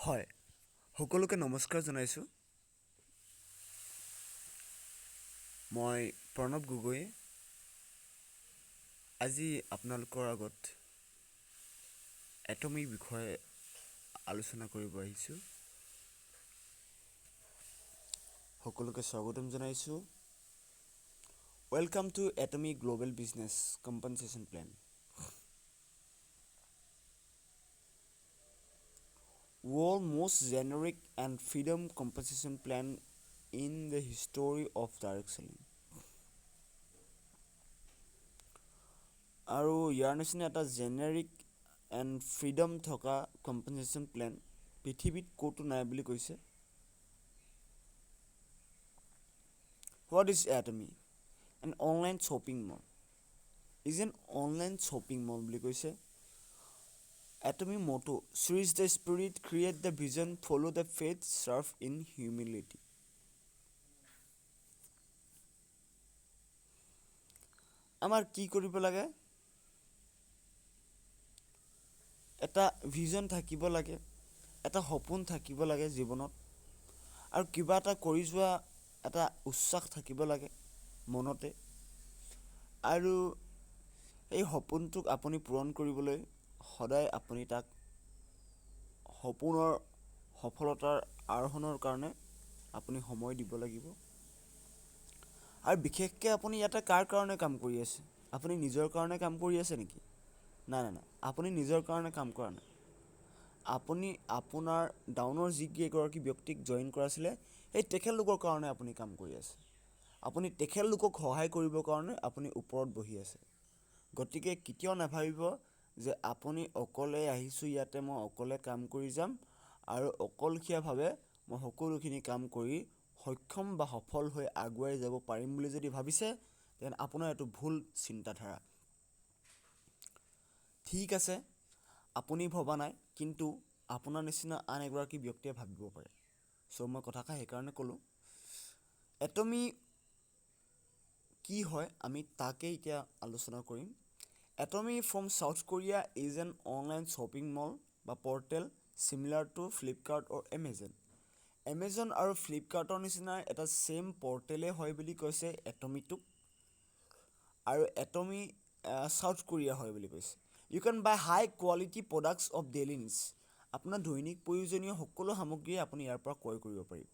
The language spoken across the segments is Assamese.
হয়, সকলোকে নমস্কাৰ জনাইছোঁ। মই প্ৰণৱ গগৈ। আজি আপোনালোকৰ আগত এটমিক বিষয়ে আলোচনা কৰিব আহিছোঁ। সকলোকে স্বাগতম জনাইছোঁ। Welcome to ATOMY GLOBAL BUSINESS compensation plan. World most generic and freedom compensation plan in the history of direct selling. আৰু ইয়াৰ নিচিনা এটা জেনেৰিক এণ্ড ফ্ৰীডম থকা কম্পেনচেশ্যন প্লেন পৃথিৱীত ক'তো নাই বুলি কৈছে। What is ATOMY? An online shopping mall. Is an online shopping mall বুলি কৈছে। ATOMY motto: Series the spirit, create the vision, follow the faith, serve in humility. আমাৰ কি কৰিব লাগে? এটা ভিজন থাকিব লাগে, এটা সপোন থাকিব লাগে জীৱনত, আৰু কিবা এটা কৰি যোৱা এটা উৎসাহ থাকিব লাগে মনতে। আৰু এই সপোনটোক আপুনি পূৰণ কৰিবলৈ সদায় আপুনি তাক সপোনৰ সফলতাৰ আৰোহণৰ কাৰণে আপুনি সময় দিব লাগিব। আৰু বিশেষকৈ আপুনি ইয়াতে কাৰ কাৰণে কাম কৰি আছে? আপুনি নিজৰ কাৰণে কাম কৰি আছে নেকি? নাই, আপুনি নিজৰ কাৰণে কাম কৰা নাই। আপুনি আপোনাৰ ডাউনৰ যিকেইগৰাকী ব্যক্তিক জইন কৰাইছিলে সেই তেখেতলোকৰ কাৰণে আপুনি কাম কৰি আছে। আপুনি তেখেতলোকক সহায় কৰিবৰ কাৰণে আপুনি ওপৰত বহি আছে। গতিকে কেতিয়াও নাভাবিব যে আপুনি অকলে আহিছোঁ, ইয়াতে মই অকলে কাম কৰি যাম আৰু অকলশৰীয়াভাৱে মই সকলোখিনি কাম কৰি সক্ষম বা সফল হৈ আগুৱাই যাব পাৰিম বুলি যদি ভাবিছে, তেন্তে আপোনাৰ এইটো ভুল চিন্তাধাৰা। ঠিক আছে, আপুনি ভবা নাই, কিন্তু আপোনাৰ নিচিনা আন এগৰাকী ব্যক্তিয়ে ভাবিব পাৰে। চ' মই কথাষাৰ সেইকাৰণে ক'লোঁ। ATOMY কি হয় আমি তাকে এতিয়া আলোচনা কৰিম। ATOMY from South Korea is an online shopping mall বা portal similar to Flipkart or Amazon. Amazon আৰু ফ্লিপকাৰ্টৰ নিচিনা এটা ছেইম পৰ্টেলে হয় বুলি কৈছে ATOMYটোক, আৰু ATOMY চাউথ কোৰিয়া হয় বুলি কৈছে। You can buy high quality products of daily needs. আপোনাৰ দৈনিক প্ৰয়োজনীয় সকলো সামগ্ৰীয়ে আপুনি ইয়াৰ পৰা ক্ৰয় কৰিব পাৰিব।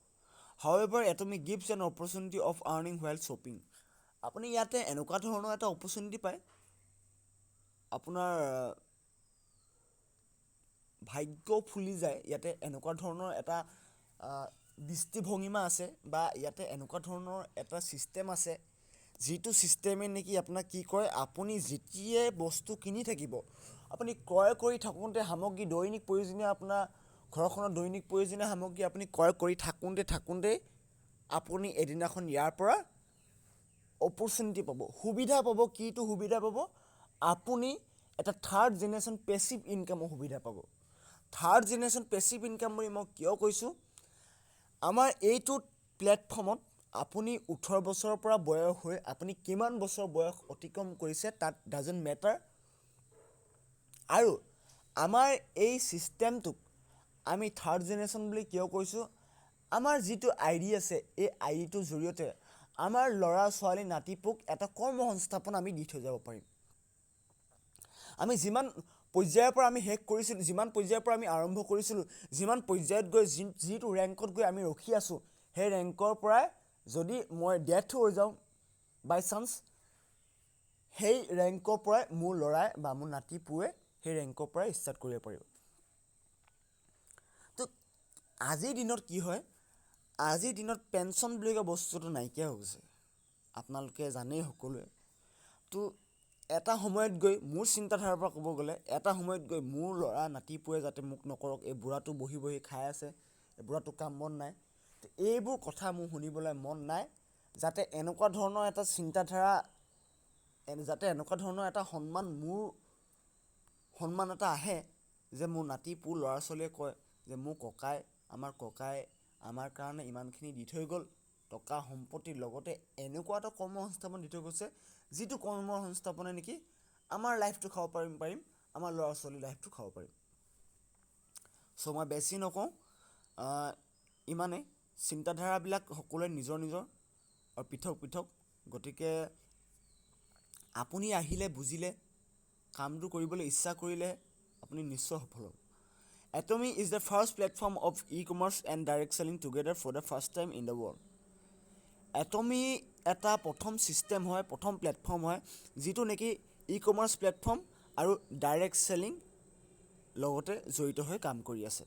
However, ATOMY gives an opportunity of earning while shopping. আপুনি ইয়াতে এনেকুৱা ধৰণৰ এটা অপৰচুনিটি পায়, আপোনাৰ ভাগ্য ফুলি যায়। ইয়াতে এনেকুৱা ধৰণৰ এটা দৃষ্টিভংগীমা আছে বা ইয়াতে এনেকুৱা ধৰণৰ এটা ছিষ্টেম আছে, যিটো ছিষ্টেমে নেকি আপোনাক কি কৰে, আপুনি যেতিয়াই বস্তু কিনি থাকিব, আপুনি ক্ৰয় কৰি থাকোঁতে সামগ্ৰী দৈনিক প্ৰয়োজনীয় আপোনাৰ ঘৰখনৰ দৈনিক প্ৰয়োজনীয় সামগ্ৰী আপুনি ক্ৰয় কৰি থাকোঁতে আপুনি এদিনাখন ইয়াৰ পৰা অপৰচুনিটি পাব, সুবিধা পাব। কিটো সুবিধা পাব? আপুনি এটা থাৰ্ড জেনেৰেশ্যন পেছিভ ইনকামৰ সুবিধা পাব। থাৰ্ড জেনেৰেশ্যন পেছিভ ইনকাম বুলি মই কিয় কৈছোঁ? আমাৰ এইটো প্লেটফৰ্মত আপুনি 18 বছৰৰ পৰা বয়স হৈ আপুনি কিমান বছৰ বয়স অতিক্ৰম কৰিছে তাত ডাজেণ্ট মেটাৰ। আৰু আমাৰ এই ছিষ্টেমটোক আমি থাৰ্ড জেনেৰেশ্যন বুলি কিয় কৈছোঁ? আমাৰ যিটো আইডি আছে, এই আইডিটোৰ জৰিয়তে আমাৰ ল'ৰা ছোৱালী নাতিপুক এটা কৰ্মসংস্থাপন আমি দি থৈ যাব পাৰিম। আমি যিমান পৰ্যায়ৰ পৰা আমি শেষ কৰিছিলোঁ, যিমান পৰ্যায়ৰ পৰা আমি আৰম্ভ কৰিছিলোঁ, যিমান পৰ্যায়ত গৈ যিটো ৰেংকত গৈ আমি ৰখি আছোঁ, সেই ৰেংকৰ পৰাই যদি মই ডেথ হৈ যাওঁ বাই চান্স, সেই ৰেংকৰ পৰাই মোৰ ল'ৰাই বা মোৰ নাতিপুৱে সেই ৰেংকৰ পৰাই ষ্টাৰ্ট কৰিব পাৰিব। তো আজিৰ দিনত কি হয়, আজিৰ দিনত পেঞ্চন বুলি কোৱা বস্তুটো নাইকিয়া হৈ গৈছে, আপোনালোকে জানেই সকলোৱে। তো এটা সময়ত গৈ মোৰ চিন্তাধাৰাৰ পৰা ক'ব গ'লে, এটা সময়ত গৈ মোৰ ল'ৰা নাতিপুৱে যাতে মোক নকৰক, এই বুঢ়াটো বহি বহি খাই আছে, এই বুঢ়াটো কাম বন নাই, তো এইবোৰ কথা মোৰ শুনিবলৈ মন নাই। যাতে এনেকুৱা ধৰণৰ এটা চিন্তাধাৰা, যাতে এনেকুৱা ধৰণৰ এটা সন্মান এটা আহে যে মোৰ নাতিপুৰ ল'ৰা ছোৱালীয়ে কয় যে মোৰ ককাই আমাৰ কাৰণে ইমানখিনি দি থৈ গ'ল, টকা সম্পত্তিৰ লগতে এনেকুৱা এটা কৰ্মসংস্থাপন দি থৈ গৈছে, যিটো কৰ্মসংস্থাপনে নেকি আমাৰ লাইফটো খাব পাৰিম, আমাৰ ল'ৰা ছোৱালীৰ লাইফটো খাব পাৰিম। চ' মই বেছি নকওঁ, ইমানেই। চিন্তাধাৰাবিলাক সকলোৱে নিজৰ নিজৰ আৰু পৃথক পৃথক। গতিকে আপুনি আহিলে, বুজিলে, কামটো কৰিবলৈ ইচ্ছা কৰিলে আপুনি নিশ্চয় সফল হ'ব। ATOMY is the first platform of e-commerce and direct selling together for the first time in the world. ATOMY এটা প্ৰথম ছিষ্টেম হয়, প্ৰথম প্লেটফৰ্ম হয়, যিটো নেকি ই-কমাৰ্চ প্লেটফৰ্ম আৰু ডাইৰেক্ট চেলিং লগতে জড়িত হৈ কাম কৰি আছে।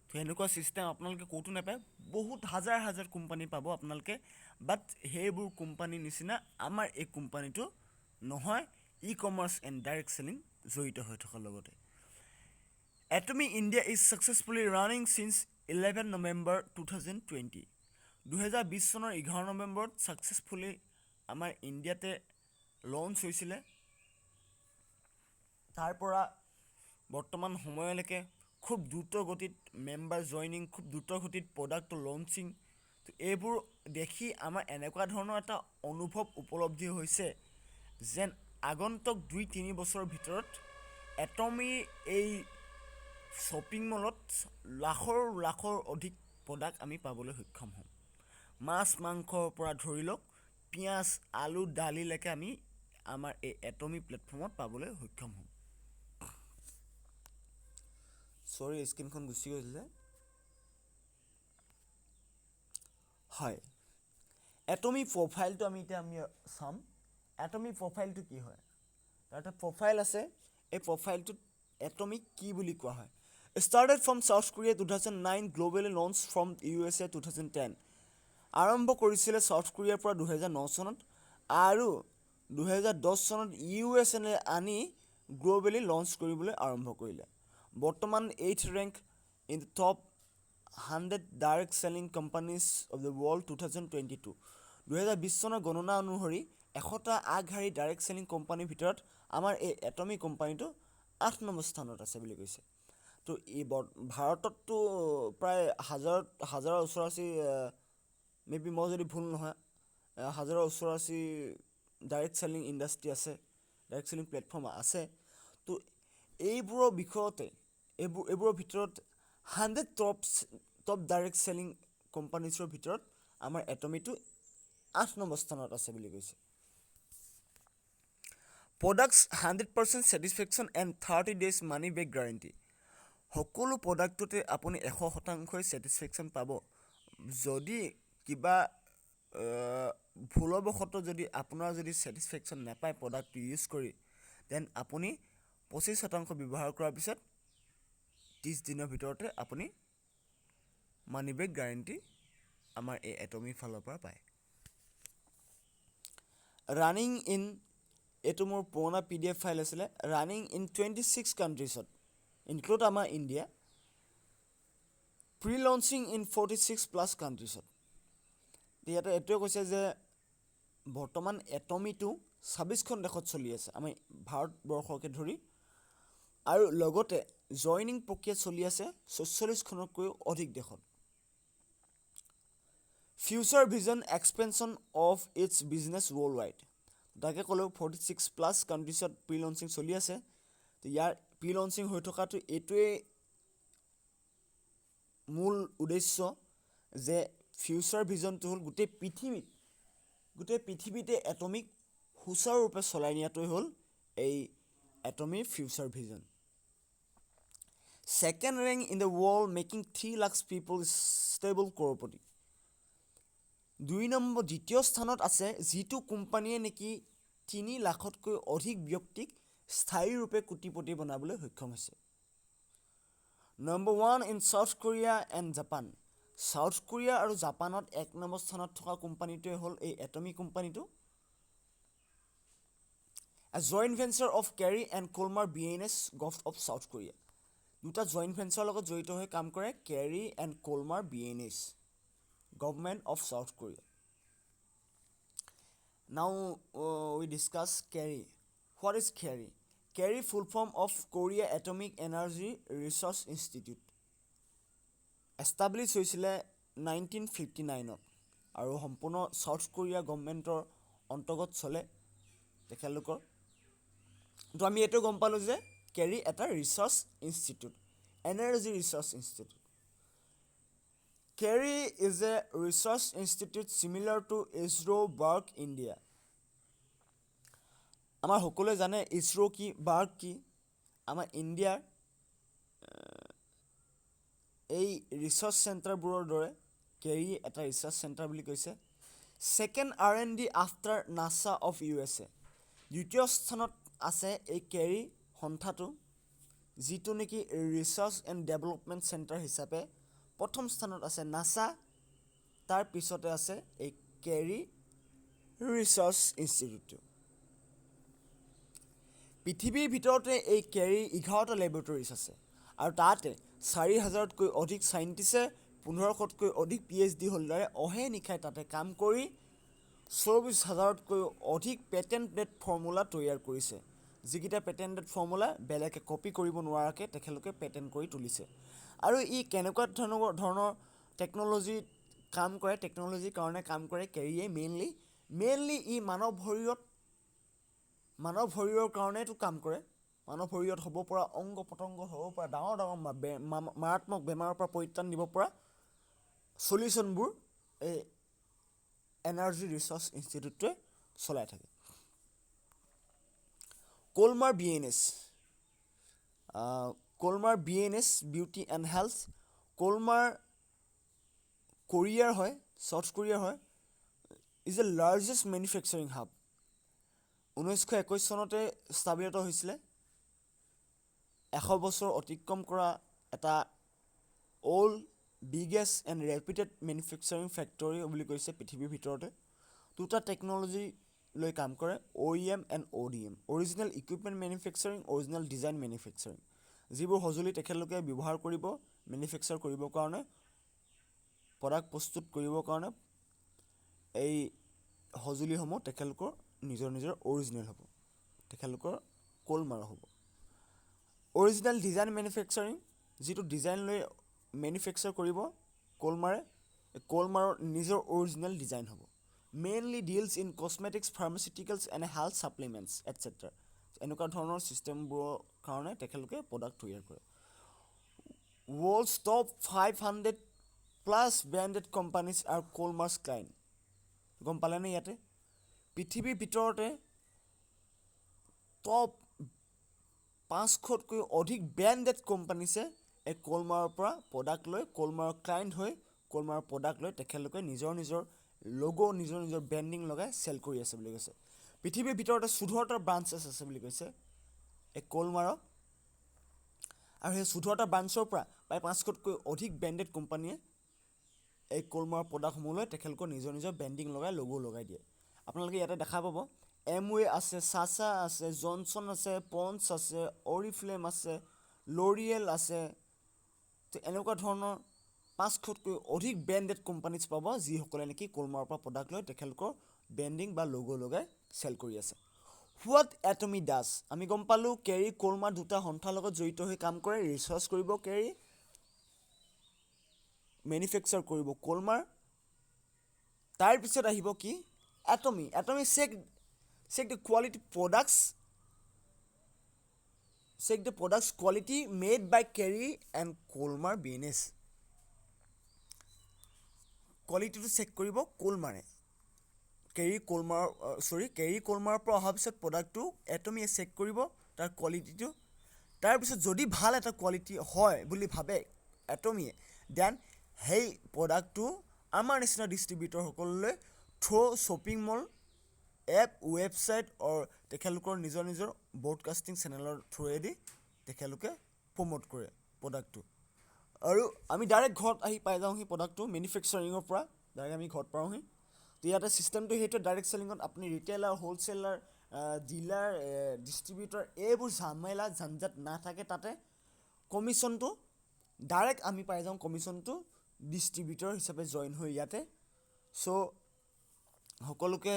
তো এনেকুৱা ছিষ্টেম আপোনালোকে ক'তো নাপায়, বহুত হাজাৰ হাজাৰ কোম্পানী পাব আপোনালোকে, বাট সেইবোৰ কোম্পানীৰ নিচিনা আমাৰ এই কোম্পানীটো নহয়, ই-কমাৰ্চ এণ্ড ডাইৰেক্ট চেলিং জড়িত হৈ থকাৰ লগতে। ATOMY India is successfully running since 11 November 2020. 2020 চনৰ 11 নৱেম্বৰত ছাকচেছফুলি আমাৰ ইণ্ডিয়াতে লঞ্চ হৈছিলে। তাৰ পৰা বৰ্তমান সময়লৈকে খুব দ্ৰুত গতিত মেম্বাৰ জইনিং, খুব দ্ৰুত গতিত প্ৰডাক্ট লঞ্চিং, তো এইবোৰ দেখি আমাৰ এনেকুৱা ধৰণৰ এটা অনুভৱ উপলব্ধি হৈছে যেন আগন্তুক 2-3 বছৰৰ ভিতৰত ATOMY এই শ্বপিং মলত লাখৰ অধিক প্ৰডাক্ট আমি পাবলৈ সক্ষম হ'ম। মাছ মাংসৰ পৰা ধৰি লওক পিঁয়াজ, আলু, দালিলৈকে আমি আমাৰ এই ATOMY প্লেটফৰ্মত পাবলৈ সক্ষম হ'ম। চৰি, স্ক্ৰীনখন গুচি গৈছিলে। হয়, ATOMY প্ৰফাইলটো আমি চাম। ATOMY প্ৰফাইলটো কি হয়? তাৰ এটা প্ৰফাইল আছে। এই প্ৰফাইলটোত ATOMY কি বুলি কোৱা হয়? Started from South Korea 2009, globally launched from USA 2010. আৰম্ভ কৰিছিলে ছাউথ কোৰিয়াৰ পৰা 2009 চনত আৰু 2010 চনত USA আনি গ্ল'বেলি লঞ্চ কৰিবলৈ আৰম্ভ কৰিলে। বৰ্তমান 8th rank in the top 100 direct selling companies of the world 2022। 2020 চনৰ গণনা অনুসৰি 100টা আগশাৰী ডাইৰেক্ট চেলিং কোম্পানীৰ ভিতৰত আমাৰ এই ATOMY কোম্পানীটো 8 নম্বৰ স্থানত আছে বুলি কৈছে। তো এই ভাৰতততো প্ৰায় হাজাৰৰ ওচৰা-ওচৰি, মেবি মই যদি ভুল নহয়, হাজাৰৰ ওচৰা-ওচৰি ডাইৰেক্ট চেলিং ইণ্ডাষ্ট্ৰি আছে, ডাইৰেক্ট চেলিং প্লেটফৰ্ম আছে। তো এইবোৰৰ বিষয়তে এইবোৰৰ ভিতৰত 100 টপ ডাইৰেক্ট চেলিং কোম্পানীজৰ ভিতৰত আমাৰ ATOMYটো 8 নম্বৰ স্থানত আছে বুলি কৈছে। Products 100% satisfaction and 30 days money back guarantee. সকলো প্ৰডাক্টতে আপুনি 100% ছেটিছফেকশ্যন পাব। যদি কিবা ভুলবশতঃ যদি আপোনাৰ যদি ছেটিছফেকশ্যন নাপায় প্ৰডাক্টটো ইউজ কৰি, দেন আপুনি 25% ব্যৱহাৰ কৰাৰ পিছত 30 দিনৰ ভিতৰতে আপুনি মানি বেক গ্যাৰাণ্টি আমাৰ এই ATOMY ফালৰ পৰা পায়। ৰানিং ইন, এইটো মোৰ পুৰণা PDF ফাইল আছিলে, ৰানিং ইন 26 কাণ্ট্ৰিজত ইনক্লুড আমাৰ ইণ্ডিয়া, প্ৰি লঞ্চিং ইন 46+ কাণ্ট্ৰিজত। ইয়াতে এইটোৱে কৈছে যে বৰ্তমান ATOMYটো 26খন দেশত চলি আছে আমাৰ ভাৰতবৰ্ষকে ধৰি, আৰু লগতে জইনিং প্ৰক্ৰিয়া চলি আছে 44খনতকৈও অধিক দেশত। Future vision expansion of its business world wide, তাকে ক'লেও 46+ কাণ্ট্ৰিজত প্ৰি লঞ্চিং চলি আছে। তো ইয়াৰ প্ৰি লঞ্চিং হৈ থকাটো এইটোৱেই মূল উদ্দেশ্য যে ফিউচাৰ ভিজনটো হ'ল গোটেই পৃথিৱীতে ATOMYক সুচাৰুৰূপে চলাই নিয়াটোৱে হ'ল এই ATOMY future vision. Second rank in the world making 3 lakh people stable কৰ'ৰপতি। দ্বিতীয় স্থানত আছে যিটো কোম্পানীয়ে নেকি 3 লাখতকৈ অধিক ব্যক্তিক স্থায়ীৰূপে কোটিপতি বনাবলৈ সক্ষম হৈছে। Number 1 in south Korea and Japan. South Korea আৰু জাপানত 1 নম্বৰ স্থানত থকা কোম্পানীটোৱে হ'ল এই ATOMY কোম্পানীটো। A joint venture of Kerry and Colmar BNS Gulf of South Korea. দুটা জইণ্ট ভেঞ্চাৰৰ লগত জড়িত হৈ কাম কৰে KERI and Kolmar BNS, government of South Korea. Now we discuss KERI. What is KERI? KERI full form of Korea atomic energy research institute. Establish হৈছিলে 1959ত আৰু সম্পূৰ্ণ ছাউথ কোৰিয়া গভৰ্ণমেণ্টৰ অন্তৰ্গত চলে তেখেতলোকৰ। তো আমি এইটো গম পালোঁ যে কেৰি এটা research institute, energy research institute. KERI is a research institute similar to ISRO BARC India. আমাৰ সকলোৱে জানে ইছৰো কি, বাৰ্গ কি। আমাৰ ইণ্ডিয়াৰ এই ৰিচাৰ্চ চেণ্টাৰবোৰৰ দৰে কেৰি এটা ৰিচাৰ্চ চেণ্টাৰ বুলি কৈছে। Second R&D after NASA of USA। দ্বিতীয় স্থানত আছে এই কেৰি সন্থাটো, যিটো নেকি ৰিচাৰ্চ এণ্ড ডেভেলপমেণ্ট চেণ্টাৰ হিচাপে প্ৰথম স্থানত আছে নাছা, তাৰ পিছতে আছে এই কেৰি ৰিচাৰ্চ ইনষ্টিটিউটটো। পৃথিৱীৰ ভিতৰতে এই কেৰি 11টা লেবৰেটৰিজ আছে আৰু তাতে 4,000তকৈ অধিক চাইণ্টিষ্টে 1500তকৈ অধিক PhD হোল্ডাৰে অহে নিশাই তাতে কাম কৰি 24,000তকৈ অধিক পেটেণ্টেড ফৰ্মুলা তৈয়াৰ কৰিছে, যিকেইটা পেটেণ্টেড ফৰ্মুলা বেলেগে কপি কৰিব নোৱাৰাকৈ তেখেতলোকে পেটেণ্ট কৰি তুলিছে। আৰু ই কেনেকুৱা ধৰণৰ টেকন'লজিৰ কাৰণে কাম কৰে কেৰিয়ে মেইনলি ই মানৱ শৰীৰৰ কাৰণেতো কাম কৰে। মানৱ শৰীৰত হ'ব পৰা অংগ পতংগ হ'ব পৰা ডাঙৰ মাৰাত্মক বেমাৰৰ পৰা পৰিত্ৰাণ দিব পৰা চলিউশ্যনবোৰ এই এনাৰ্জি ৰিচাৰ্চ ইনষ্টিটিউটটোৱে চলাই থাকে। কলমাৰ BNS বিউটি এণ্ড হেল্থ। কলমাৰ কোৰিয়াৰ হয়, চাউথ কোৰিয়াৰ হয়। Is the largest manufacturing hub. 1921 চনতে স্থাপিত হৈছিলে। 100 বছৰ অতিক্ৰম কৰা এটা old biggest and reputed manufacturing factory বুলি কৈছে পৃথিৱীৰ ভিতৰতে। দুটা টেকন'লজি লৈ কাম কৰে, OEM and ODM, original equipment manufacturing, original design manufacturing. যিবোৰ সঁজুলি তেখেতলোকে ব্যৱহাৰ কৰিব মেনুফেকচাৰ কৰিবৰ কাৰণে, প্ৰডাক্ট প্ৰস্তুত কৰিবৰ কাৰণে, এই সঁজুলিসমূহ তেখেতলোকৰ নিজৰ অৰিজিনেল হ'ব, তেখেতলোকৰ কলমাৰৰ হ'ব। অৰিজিনেল ডিজাইন মেনুফেকচাৰিং, যিটো ডিজাইন লৈ মেনুফেকচাৰ কৰিব কলমাৰে, কলমাৰৰ নিজৰ অৰিজিনেল ডিজাইন হ'ব। Mainly deals in cosmetics, pharmaceuticals and health supplements etcetera. এনেকুৱা ধৰণৰ ছিষ্টেমবোৰৰ কাৰণে তেখেতলোকে প্ৰডাক্ট তৈয়াৰ কৰে। ৱৰ্ল্ডছ টপ 500+ ব্ৰেণ্ডেড কোম্পানীজ আৰু কলমাৰ্ছ ক্লাইণ্ট। গম পালেনে ইয়াতে? পৃথিৱীৰ ভিতৰতে টপ 500তকৈ অধিক ব্ৰেণ্ডেড কোম্পানীছে এই কলমাৰৰ পৰা প্ৰডাক্ট লৈ, কলমাৰৰ ক্লাইণ্ট হৈ, কলমাৰৰ প্ৰডাক্ট লৈ তেখেতলোকে নিজৰ লগো, নিজৰ ব্ৰেণ্ডিং লগাই চেল কৰি আছে বুলি কৈছে। পৃথিৱীৰ ভিতৰতে 14টা ব্ৰাঞ্চেছ আছে বুলি কৈছে এই কলমাৰৰ। আৰু সেই 14টা ব্ৰাঞ্চৰ পৰা প্ৰায় 500তকৈ অধিক ব্ৰেণ্ডেড কোম্পানীয়ে এই কলমাৰৰ প্ৰডাক্টসমূহ লৈ তেখেতলোকৰ নিজৰ ব্ৰেণ্ডিং লগাই, লগো লগাই দিয়ে। আপোনালোকে ইয়াতে দেখা পাব এমৱে আছে, চাচা আছে, জনচন আছে, পন্স আছে, অৰিফ্লেম আছে, ল'ৰিয়েল আছে। তো এনেকুৱা ধৰণৰ 500তকৈ অধিক ব্ৰেণ্ডেড কোম্পানীজ পাব, যিসকলে নেকি কলমাৰৰ পৰা প্ৰডাক্ট লৈ তেখেতলোকৰ ব্ৰেণ্ডিং বা লগো লগাই চেল কৰি আছে। What Atomy does. আমি গম পালোঁ কেৰি কলমাৰ দুটা সন্থাৰ লগত জড়িত হৈ কাম কৰে। ৰিচাৰ্চ কৰিব কেৰি, মেনুফেকচাৰ কৰিব কলমাৰ। তাৰপিছত আহিব কি এটমি check the quality products, check the products quality made by Kerry and Kolmar BNS. কোৱালিটিটো চেক কৰিব কলমাৰে। কেৰি কলমাৰৰ পৰা অহাৰ পিছত প্ৰডাক্টটো এটমিয়ে চেক কৰিব তাৰ কোৱালিটিটো। তাৰপিছত যদি ভাল এটা কোৱালিটি হয় বুলি ভাবে এটমিয়ে, দেন সেই প্ৰডাক্টটো আমাৰ নিচিনা ডিষ্ট্ৰিবিউটৰসকললৈ through shopping mall, app, website তেখেতলোকৰ নিজৰ ব্ৰডকাষ্টিং চেনেলৰ থ্ৰুৱেদি তেখেতলোকে প্ৰমোট কৰে প্ৰডাক্টটো। আৰু আমি ডাইৰেক্ট ঘৰত আহি পাই যাওঁহি প্ৰডাক্টটো মেনুফেকচাৰিঙৰ পৰা ডাইৰেক্ট আমি ঘৰত পাওঁহি। তো ইয়াতে ছিষ্টেমটো সেইটোৱে, ডাইৰেক্ট চেলিঙত আপুনি ৰিটেইলাৰ, হ'লচেলাৰ, ডিলাৰ, ডিষ্ট্ৰিবিউটৰ এইবোৰ ঝামেলা ঝঞ্ঝাট নাথাকে। তাতে কমিশ্যনটো ডাইৰেক্ট আমি পাই যাওঁ, কমিশ্যনটো ডিষ্ট্ৰিবিউটৰ হিচাপে জইন হৈ ইয়াতে। চ' সকলোকে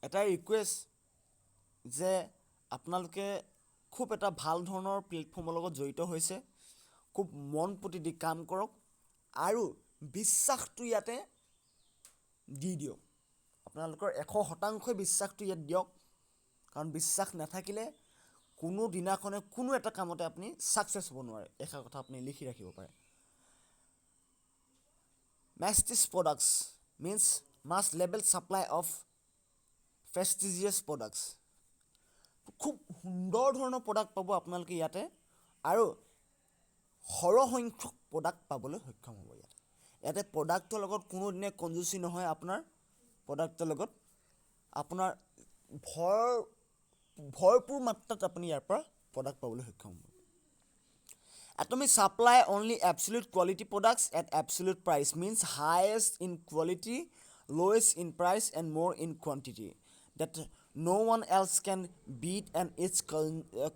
এটাই ৰিকুৱেষ্ট যে আপোনালোকে খুব এটা ভাল ধৰণৰ প্লেটফৰ্মৰ লগত জড়িত হৈছে, খুব মন পুতি দি কাম কৰক আৰু বিশ্বাসটো ইয়াতে দি দিয়ক। আপোনালোকৰ 100% বিশ্বাসটো ইয়াত দিয়ক, কাৰণ বিশ্বাস নাথাকিলে কোনো দিনাখনে কোনো এটা কামতে আপুনি ছাকচেছ হ'ব নোৱাৰে। এষাৰ কথা আপুনি লিখি ৰাখিব পাৰে। Mastish products means mass level supply of prestigious products. খুব সুন্দৰ ধৰণৰ প্ৰডাক্ট পাব আপোনালোকে ইয়াতে, আৰু সৰহসংখ্যক প্ৰডাক্ট পাবলৈ সক্ষম হ'ব ইয়াতে। ইয়াতে প্ৰডাক্টৰ লগত কোনোদিনে কনজুচি নহয়। আপোনাৰ প্ৰডাক্টৰ লগত আপোনাৰ ভৰপূৰ মাত্ৰাত আপুনি ইয়াৰ পৰা প্ৰডাক্ট পাবলৈ সক্ষম হ'ব। Atomy supply only absolute quality products at absolute price, means highest in quality, lowest in price and more in quantity, that no one else can beat and its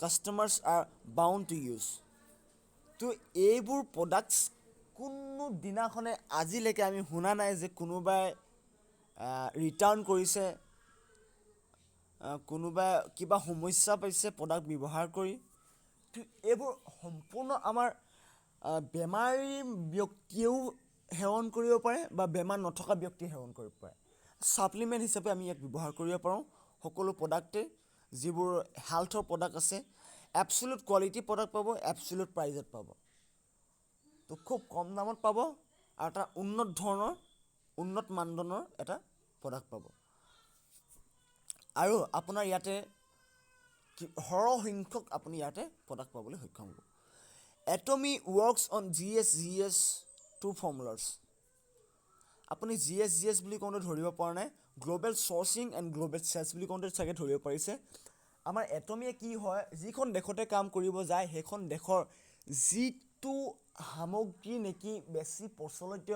customers are bound to use. তো এইবোৰ প্ৰডাক্টছ কোনো দিনাখনে আজিলৈকে আমি শুনা নাই যে কোনোবাই ৰিটাৰ্ণ কৰিছে, কোনোবাই কিবা সমস্যা পাইছে প্ৰডাক্ট ব্যৱহাৰ কৰি। এইবোৰ সম্পূৰ্ণ আমাৰ বেমাৰী ব্যক্তিয়েও সেৱন কৰিব পাৰে বা বেমাৰ নথকা ব্যক্তিয়ে সেৱন কৰিব পাৰে। ছাপ্লিমেণ্ট হিচাপে আমি ইয়াক ব্যৱহাৰ কৰিব পাৰোঁ। সকলো প্ৰডাক্টেই যিবোৰ হেল্থৰ প্ৰডাক্ট আছে, এবছলুট কোৱালিটি প্ৰডাক্ট পাব, এবছলুট প্ৰাইজত পাব। তো খুব কম দামত পাব আৰু এটা উন্নত মানদণ্ডৰ এটা প্ৰডাক্ট পাব। আৰু আপোনাৰ ইয়াতে সৰহসংখ্যক আপুনি ইয়াতে প্ৰডাক্ট পাবলৈ সক্ষম হ'ব। Atomy works on GS2 formulas. আপুনি GS বুলি কওঁতে ধৰিব পৰা নাই, গ্ল'বেল চ'ৰ্চিং এণ্ড গ্ল'বেল চেলছ বুলি কওঁতে চাগে ধৰিব পাৰিছে। আমাৰ এটমিয়ে কি হয়, যিখন দেশতে কাম কৰিব যায় সেইখন দেশৰ যিটো সামগ্ৰী নেকি বেছি প্ৰচলিত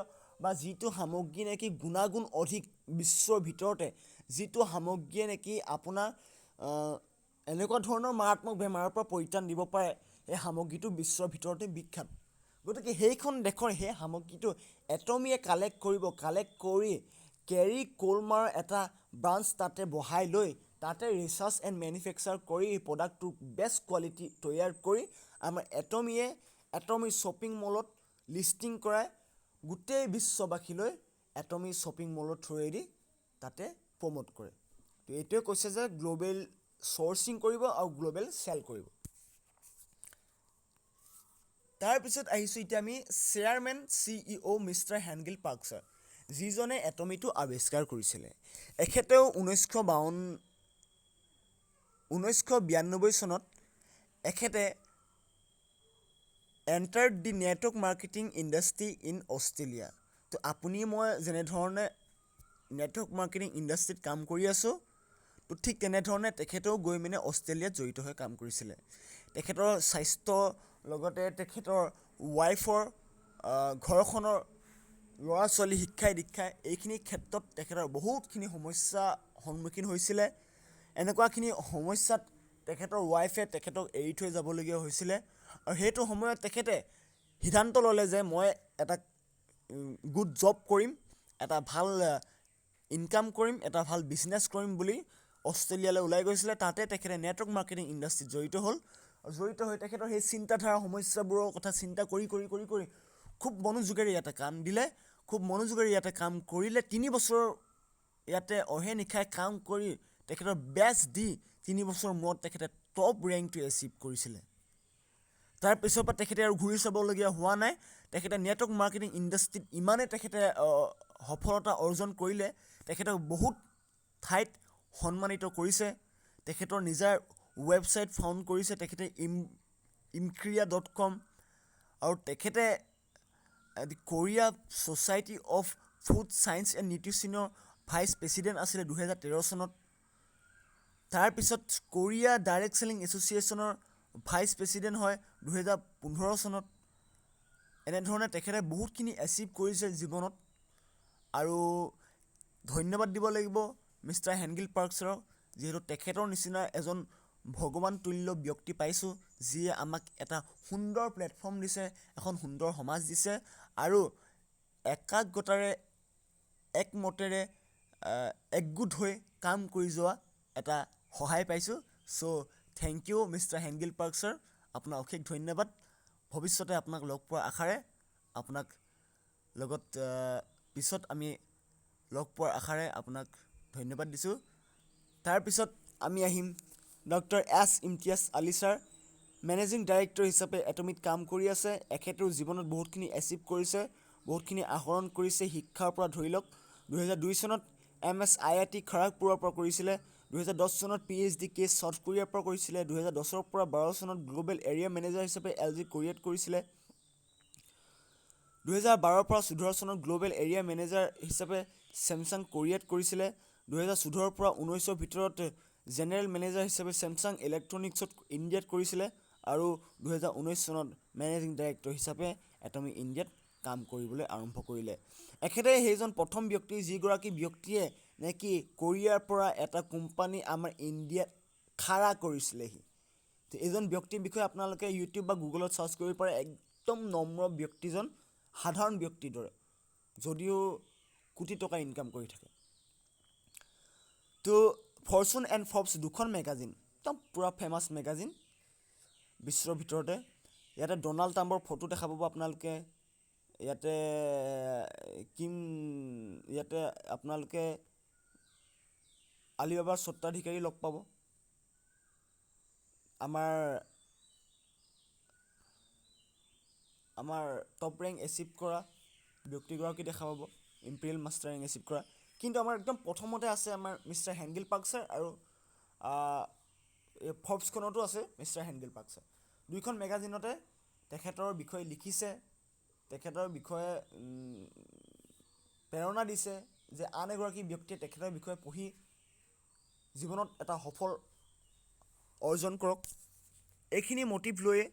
বা যিটো সামগ্ৰী নেকি গুণাগুণ অধিক বিশ্বৰ ভিতৰতে, যিটো সামগ্ৰীয়ে নেকি আপোনাৰ এনেকুৱা ধৰণৰ মাৰাত্মক বেমাৰৰ পৰা পৰিত্ৰাণ দিব পাৰে, সেই সামগ্ৰীটো বিশ্বৰ ভিতৰতে বিখ্যাত। গতিকে সেইখন দেশৰ সেই সামগ্ৰীটো এটমিয়ে কালেক্ট কৰি কেৰি কোলমাৰ এটা ব্ৰাঞ্চ তাতে বহাই লৈ তাতে ৰিচাৰ্চ এণ্ড মেনুফেকচাৰ কৰি প্ৰডাক্টটো বেষ্ট কোৱালিটি তৈয়াৰ কৰি আমাৰ এটমি শ্বপিং মলত লিষ্টিং কৰাই গোটেই বিশ্ববাসীলৈ এটমি শ্বপিং মলৰ থ্ৰুৱেদি তাতে প্ৰমোট কৰে। তো এইটোৱে কৈছে যে গ্ল'বেল চ'ৰ্চিং কৰিব আৰু গ্ল'বেল চেল কৰিব। তাৰপিছত আহিছোঁ এতিয়া আমি চেয়াৰমেন CEO মিষ্টাৰ হেনগিল পাৰ্কছাৰ, যিজনে এটমিটো আৱিষ্কাৰ কৰিছিলে। এখেতেও 1992 চনত এখেতে entered the network marketing industry in Australia. তো আপুনি মই যেনেধৰণে নেটৱৰ্ক মাৰ্কেটিং ইণ্ডাষ্ট্ৰীত কাম কৰি আছোঁ, তো ঠিক তেনেধৰণে তেখেতেও গৈ মানে অষ্ট্ৰেলিয়াত জড়িত হৈ কাম কৰিছিলে। তেখেতৰ স্বাস্থ্য লগতে তেখেতৰ ৱাইফৰ ঘৰখনৰ ল'ৰা ছোৱালী শিক্ষাই দীক্ষাই এইখিনি ক্ষেত্ৰত তেখেতৰ বহুতখিনি সমস্যাৰ সন্মুখীন হৈছিলে। এনেকুৱাখিনি সমস্যাত তেখেতৰ ৱাইফে তেখেতক এৰি থৈ যাবলগীয়া হৈছিলে, আৰু সেইটো সময়ত তেখেতে সিদ্ধান্ত ল'লে যে মই এটা গুড জব কৰিম, এটা ভাল ইনকাম কৰিম, এটা ভাল বিজনেছ কৰিম বুলি অষ্ট্ৰেলিয়ালৈ ওলাই গৈছিলে। তাতে তেখেতে নেটৱৰ্ক মাৰ্কেটিং ইণ্ডাষ্ট্ৰীত জড়িত হ'ল। জড়িত হৈ তেখেতৰ সেই চিন্তাধাৰা সমস্যাবোৰৰ কথা চিন্তা কৰি খুব মনোযোগেৰে ইয়াতে কাম দিলে, খুব মনোযোগেৰে ইয়াতে কাম কৰিলে। 3 বছৰ ইয়াতে অহে নিশাই কাম কৰি তেখেতৰ বেষ্ট দি 3 বছৰৰ মূৰত তেখেতে টপ ৰেংকটো এচিভ কৰিছিলে। তাৰপিছৰ পৰা তেখেতে আৰু ঘূৰি চাবলগীয়া হোৱা নাই। তেখেতে নেটৱৰ্ক মাৰ্কেটিং ইণ্ডাষ্ট্ৰীত ইমানেই তেখেতে সফলতা অৰ্জন কৰিলে, তেখেতক বহুত ঠাইত সন্মানিত কৰিছে। তেখেতৰ নিজৰ ৱেবছাইট ফাউণ্ড কৰিছে তেখেতে imkria.com, আৰু তেখেতে Korea society of food science and নিউট্ৰিশ্যনৰ ভাইচ প্ৰেছিডেণ্ট আছিলে 2013 চনত। তাৰপিছত কোৰিয়া ডাইৰেক্ট চেলিং এছ'চিয়েশ্যনৰ ভাইচ প্ৰেছিডেণ্ট হয় 2015 চনত। এনেধৰণে তেখেতে বহুতখিনি এচিভ কৰিছে জীৱনত, আৰু ধন্যবাদ দিব লাগিব মিষ্টাৰ হেনগিল পাৰ্কছাৰক, যিহেতু তেখেতৰ নিচিনা এজন ভগৱান তুল্য ব্যক্তি পাইছোঁ, যিয়ে আমাক এটা সুন্দৰ প্লেটফৰ্ম দিছে, এখন সুন্দৰ সমাজ দিছে, আৰু একাগ্ৰতাৰে একমতেৰে একগোট হৈ কাম কৰি যোৱা এটা সহায় পাইছোঁ। চ' থেংক ইউ মিষ্টাৰ হেনগিল পাৰ্কছাৰ, আপোনাক অশেষ ধন্যবাদ। ভৱিষ্যতে আপোনাক লগ পোৱাৰ আশাৰে আপোনাক লগত পিছত আমি লগ পোৱাৰ আশাৰে আপোনাক ধন্যবাদ দিছোঁ। তাৰপিছত আমি আহিম doctor S Imtiaz Ali sir managing director হিচাপে এটমিত কাম কৰি আছে। এখেতৰ জীৱনত বহুতখিনি এচিভ কৰিছে, বহুতখিনি আহৰণ কৰিছে শিক্ষাৰ পৰা ধৰি লওক। 2002 চনত MSIIT খড়গপুৰৰ পৰা কৰিছিলে। 2010 চনত PhD কেছ চাউথ কোৰিয়াৰ পৰা কৰিছিলে। 2010ৰ পৰা 12 চনত গ্ল'বেল এৰিয়া মেনেজাৰ হিচাপে LG কোৰিয়াত কৰিছিলে। 2012ৰ পৰা 14 চনত গ্ল'বেল এৰিয়া মেনেজাৰ হিচাপে ছেমছাং কোৰিয়াত কৰিছিলে। 2014ৰ পৰা 19ৰ ভিতৰত জেনেৰেল মেনেজাৰ হিচাপে ছেমছাং ইলেক্ট্ৰনিক্সত ইণ্ডিয়াত কৰিছিলে। আৰু 2019 চনত মেনেজিং ডাইৰেক্টৰ হিচাপে এটমি ইণ্ডিয়াত কাম কৰিবলৈ আৰম্ভ কৰিলে। এখেতে সেইজন প্ৰথম ব্যক্তি যিগৰাকী ব্যক্তিয়ে নেকি কোৰিয়াৰ পৰা এটা কোম্পানী আমাৰ ইণ্ডিয়াত খাৰা কৰিছিলেহি। তো এইজন ব্যক্তিৰ বিষয়ে আপোনালোকে ইউটিউব বা গুগলত চাৰ্চ কৰিব পাৰে। একদম নম্ৰ ব্যক্তিজন, সাধাৰণ ব্যক্তিৰ দৰে, যদিও কোটি টকা ইনকাম কৰি থাকে। তো ফৰ্চুন এণ্ড ফৰ্বছ দুখন মেগাজিন, একদম পূৰা ফেমাছ মেগাজিন বিশ্বৰ ভিতৰতে। ইয়াতে ডনাল্ড ট্ৰাম্পৰ ফটো দেখা পাব আপোনালোকে। ইয়াতে আপোনালোকে আলিবাবাৰ স্বত্বাধিকাৰী লগ পাব। আমাৰ টপ ৰেংক এচিভ কৰা ব্যক্তিগৰাকী দেখা পাব, ইম্পেৰিয়েল মাষ্টাৰ ৰেংক এচিভ কৰা। কিন্তু আমাৰ একদম প্ৰথমতে আছে আমাৰ মিষ্টাৰ হেংগিল পাৰ্ক ছাৰ, আৰু ফৰ্বছখনতো আছে মিষ্টাৰ হেংগিল পাৰ্ক ছাৰ। দুইখন মেগাজিনতে তেখেতৰ বিষয়ে লিখিছে, তেখেতৰ বিষয়ে প্ৰেৰণা দিছে যে আন এগৰাকী ব্যক্তিয়ে তেখেতৰ বিষয়ে পঢ়ি জীৱনত এটা সফল অৰ্জন কৰক। এইখিনি মটিভ লৈয়ে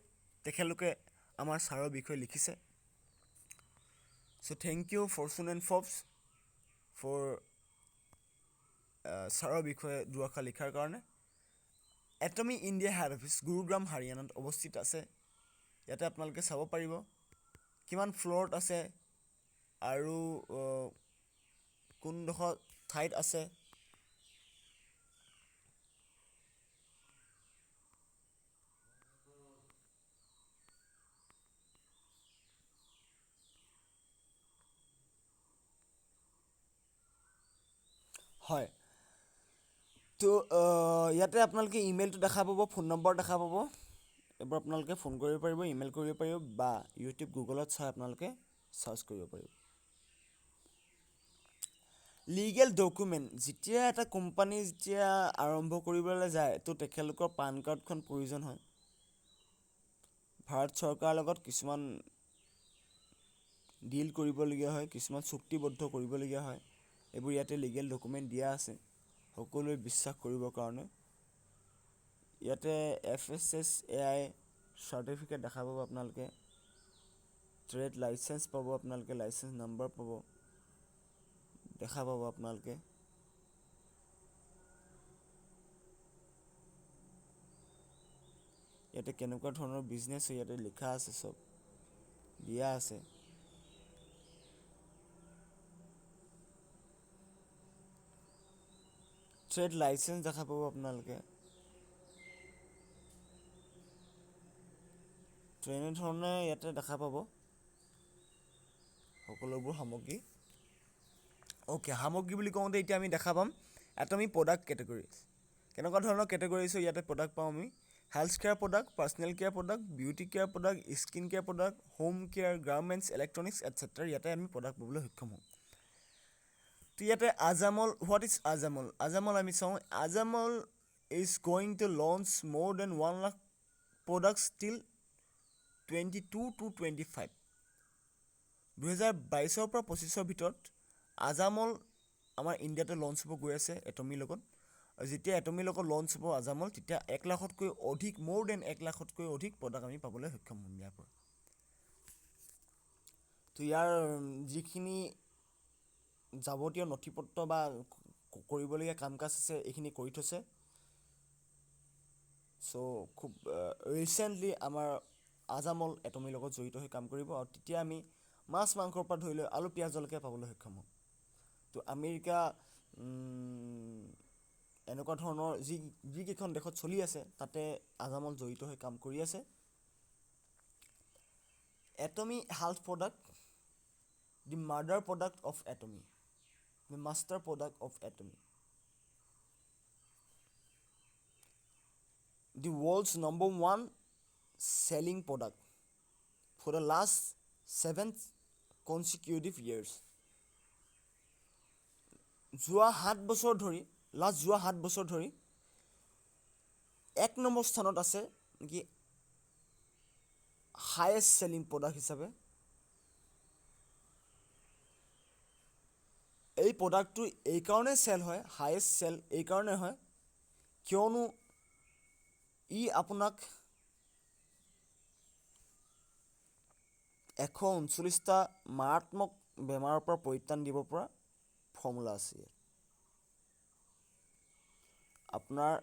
তেখেতলোকে আমাৰ ছাৰৰ বিষয়ে লিখিছে। So' thank you Fortune and Forbes for ছাৰৰ বিষয়ে দুআষাৰ লিখাৰ কাৰণে। Atomy India head office Gurugram হাৰিয়ানাত অৱস্থিত আছে। ইয়াতে আপোনালোকে চাব পাৰিব কিমান ফ্ল'ৰত আছে আৰু কোনডোখৰ ঠাইত আছে। হয়, তো ইয়াতে আপোনালোকে ইমেইলটো দেখা পাব, ফোন নম্বৰ দেখা পাব। এইবোৰ আপোনালোকে ফোন কৰিব পাৰিব, ইমেইল কৰিব পাৰিব, বা ইউটিউব গুগলত চাই আপোনালোকে চাৰ্চ কৰিব পাৰিব। লিগেল ডকুমেণ্ট, যেতিয়া এটা কোম্পানী যেতিয়া আৰম্ভ কৰিবলৈ যায় তো তেখেতলোকৰ পান কাৰ্ডখন প্ৰয়োজন হয়। ভাৰত চৰকাৰৰ লগত কিছুমান ডিল কৰিবলগীয়া হয়, কিছুমান চুক্তিবদ্ধ কৰিবলগীয়া হয়। এইবোৰ ইয়াতে লিগেল ডকুমেণ্ট দিয়া আছে সকলোৱে বিশ্বাস কৰিবৰ কাৰণে। ইয়াতে FSSAI চাৰ্টিফিকেট দেখা পাব আপোনালোকে, ট্ৰেড লাইচেঞ্চ পাব আপোনালোকে, লাইচেঞ্চ নাম্বাৰ পাব, দেখা পাব আপোনালোকে। ইয়াতে কেনেকুৱা ধৰণৰ বিজনেছ ইয়াতে লিখা আছে, চব দিয়া আছে। ট্ৰেড লাইচেঞ্চ দেখা পাব আপোনালোকে। তেনেধৰণে ইয়াতে দেখা পাব সকলোবোৰ সামগ্ৰী। অ'কে, সামগ্ৰী বুলি কওঁতে এতিয়া আমি দেখা পাম এটমি প্ৰডাক্ট কেটেগৰিজ। কেনেকুৱা ধৰণৰ কেটেগৰিজ ইয়াতে প্ৰডাক্ট পাওঁ আমি? Health care product, personal care product, beauty care product, skin care product, home care, garments, electronics etcetera. ইয়াতে আমি প্ৰডাক্ট পাবলৈ সক্ষম হওঁ। তো ইয়াতে আজামল, হোৱাট ইজ আজামল? আজামল আমি চাওঁ। আজামল ইজ গোয়িং টু লঞ্চ মোৰ দেন 1 লাখ প্ৰডাক্টছ টিল 22 to 25। 2022 পৰা 25ৰ ভিতৰত আজামল আমাৰ ইণ্ডিয়াতে লঞ্চ হ'ব গৈ আছে এটমিৰ লগত। আৰু যেতিয়া এটমিৰ লগত লঞ্চ হ'ব আজামল, তেতিয়া 1 লাখতকৈ অধিক, মোৰ দেন 1 লাখতকৈ অধিক প্ৰডাক্ট আমি পাবলৈ সক্ষম হ'ম ইয়াৰ পৰা। তো ইয়াৰ যিখিনি যাৱতীয় নথিপত্ৰ বা কৰিবলগীয়া কাম কাজ আছে এইখিনি কৰি থৈছে। চ' খুব ৰিচেণ্টলি আমাৰ আজামল এটমিৰ লগত জড়িত হৈ কাম কৰিব, আৰু তেতিয়া আমি মাছ মাংসৰ পৰা ধৰি লৈ আলু পিঁয়াজলৈকে পাবলৈ সক্ষম হ'ম। তো আমেৰিকা, এনেকুৱা ধৰণৰ যিকেইখন দেশত চলি আছে তাতে আজামল জড়িত হৈ কাম কৰি আছে। Atomy health product, the mother product of Atomy, the master product of Atomy. the world's #1 selling product for the last 7 consecutive years. যোৱা 7 বছৰ ধৰি 1 নম্বৰ স্থানত আছে নেকি হায়েষ্ট চেলিং প্ৰডাক্ট হিচাপে। এই প্ৰডাক্টটো এইকাৰণে চেল হয়, হায়েষ্ট চেল এইকাৰণে হয় কিয়নো ই আপোনাক 139টা মাৰাত্মক বেমাৰৰ পৰা পৰিত্ৰাণ দিব পৰা ফৰ্মুলা আছে। আপোনাৰ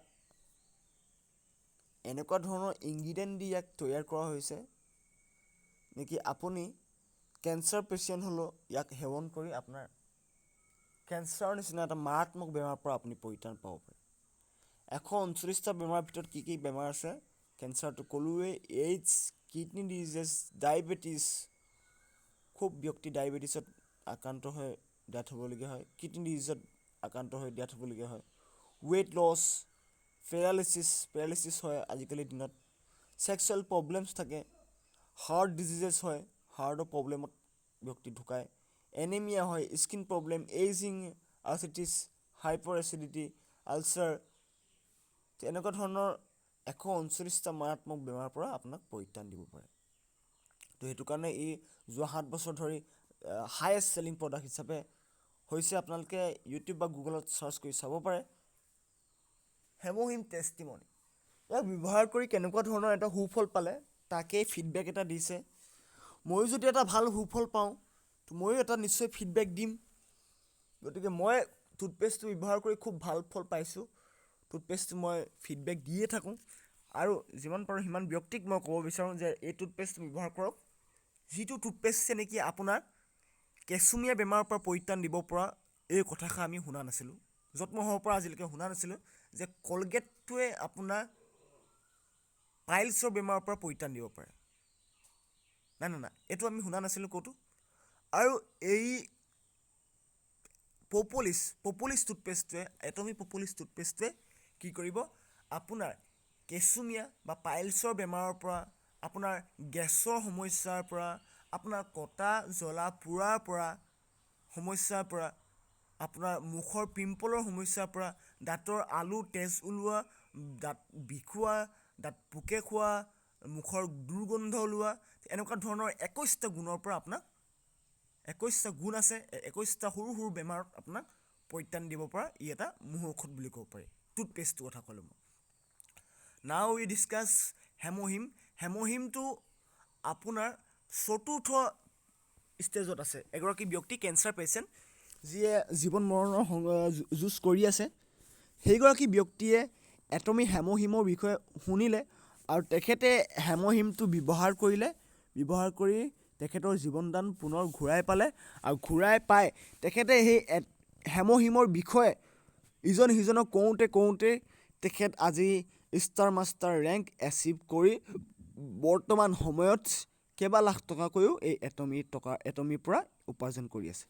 এনেকুৱা ধৰণৰ ইনগ্ৰিডিয়েণ্ট দি ইয়াক তৈয়াৰ কৰা হৈছে নেকি আপুনি কেঞ্চাৰ পেচিয়েণ্ট হ'লেও ইয়াক সেৱন কৰি আপোনাৰ কেঞ্চাৰৰ নিচিনা এটা মাৰাত্মক বেমাৰৰ পৰা আপুনি পৰিত্ৰাণ পাব পাৰে। 139টা বেমাৰৰ ভিতৰত কি কি বেমাৰ আছে? কেঞ্চাৰটো ক'লোৱে, এইডছ, কিডনি ডিজিজ, ডায়েবেটিছ, খুব ব্যক্তি ডায়েবেটিছত আক্ৰান্ত হৈ ডেথ হ'বলগীয়া হয়, কিডনি ডিজিজত আক্ৰান্ত হৈ ডেথ হ'বলগীয়া হয়, ৱেইট লছ, পেৰালাইচিছ হয় আজিকালিৰ দিনত, ছেক্সুৱেল প্ৰব্লেমছ থাকে, হাৰ্ট ডিজিজেছ হয়, হাৰ্টৰ প্ৰব্লেমত ব্যক্তি ঢুকায়, এনিমিয়া হয়, skin problem, ageing, arthritis, hyper acidity, ulcer, এনেকুৱা ধৰণৰ 139টা মাৰাত্মক বেমাৰৰ পৰা আপোনাক পৰিত্ৰাণ দিব পাৰে। তো সেইটো কাৰণে ই যোৱা 7 বছৰ ধৰি হায়েষ্ট চেলিং প্ৰডাক্ট হিচাপে হৈছে। আপোনালোকে ইউটিউব বা গুগলত চাৰ্চ কৰি চাব পাৰে। হেম'হিম টেষ্টিমনি, ইয়াক ব্যৱহাৰ কৰি কেনেকুৱা ধৰণৰ এটা সুফল পালে তাকেই ফিডবেক এটা দিছে। ময়ো যদি এটা ভাল সুফল পাওঁ তো ময়ো এটা নিশ্চয় ফিডবেক দিম। গতিকে মই টুথপেষ্টটো ব্যৱহাৰ কৰি খুব ভাল ফল পাইছোঁ। টুথপেষ্টটো মই ফিডবেক দিয়ে থাকোঁ আৰু যিমান পাৰোঁ সিমান ব্যক্তিক মই ক'ব বিচাৰোঁ যে এই টুথপেষ্টটো ব্যৱহাৰ কৰক, যিটো টুথপেষ্টে নেকি আপোনাৰ কেঁচুমীয়া বেমাৰৰ পৰা পৰিত্ৰাণ দিব পৰা। এই কথাষাৰ আমি শুনা নাছিলোঁ, জন্ম হোৱাৰ পৰা আজিলৈকে শুনা নাছিলোঁ যে কলগেটটোৱে আপোনাৰ পাইলছৰ বেমাৰৰ পৰা পৰিত্ৰাণ দিব পাৰে। নাই, এইটো আমি শুনা নাছিলোঁ ক'তো। আৰু এই পপুলিছ টুথপেষ্টটোৱে, এটমি পপুলিছ টুথপেষ্টটোৱে কি কৰিব, আপোনাৰ কেঁচুমীয়া বা পাইলছৰ বেমাৰৰ পৰা, আপোনাৰ গেছৰ সমস্যাৰ পৰা, আপোনাৰ কটা জ্বলা পোৰাৰ পৰা সমস্যাৰ পৰা, আপোনাৰ মুখৰ পিম্পলৰ সমস্যাৰ পৰা, দাঁতৰ আলু তেজ ওলোৱা, দাঁত বিষোৱা, দাঁত পোকে খোৱা, মুখৰ দুৰ্গন্ধ ওলোৱা, এনেকুৱা ধৰণৰ 21টা গুণৰ পৰা আপোনাক 21টা গুণ আছে, 21টা সৰু সৰু বেমাৰত আপোনাক পৰিত্ৰাণ দিব পৰা ই এটা মহৌ ঔষধ বুলি ক'ব পাৰি। টুথপেষ্টটোৰ কথা ক'লোঁ মই। নাও উই ডিছকাছ হেম'হিম। হেম'হিমটো আপোনাৰ 4ৰ্থ ষ্টেজত আছে। এগৰাকী ব্যক্তি কেঞ্চাৰ পেচেণ্ট যিয়ে জীৱন মৰণৰ যুঁজ কৰি আছে, সেইগৰাকী ব্যক্তিয়ে এটমি হেম'হিমৰ বিষয়ে শুনিলে আৰু তেখেতে হেম'হিমটো ব্যৱহাৰ কৰি তেখেতৰ জীৱনদান পুনৰ ঘূৰাই পালে আৰু ঘূৰাই পাই তেখেতে সেই হেম'হিমৰ বিষয়ে ইজন সিজনক কওঁতে তেখেত আজি ষ্টাৰ মাষ্টাৰ ৰেংক এচিভ কৰি বৰ্তমান সময়ত কেইবা লাখ টকাকৈও এই এটমিৰ পৰা উপাৰ্জন কৰি আছে।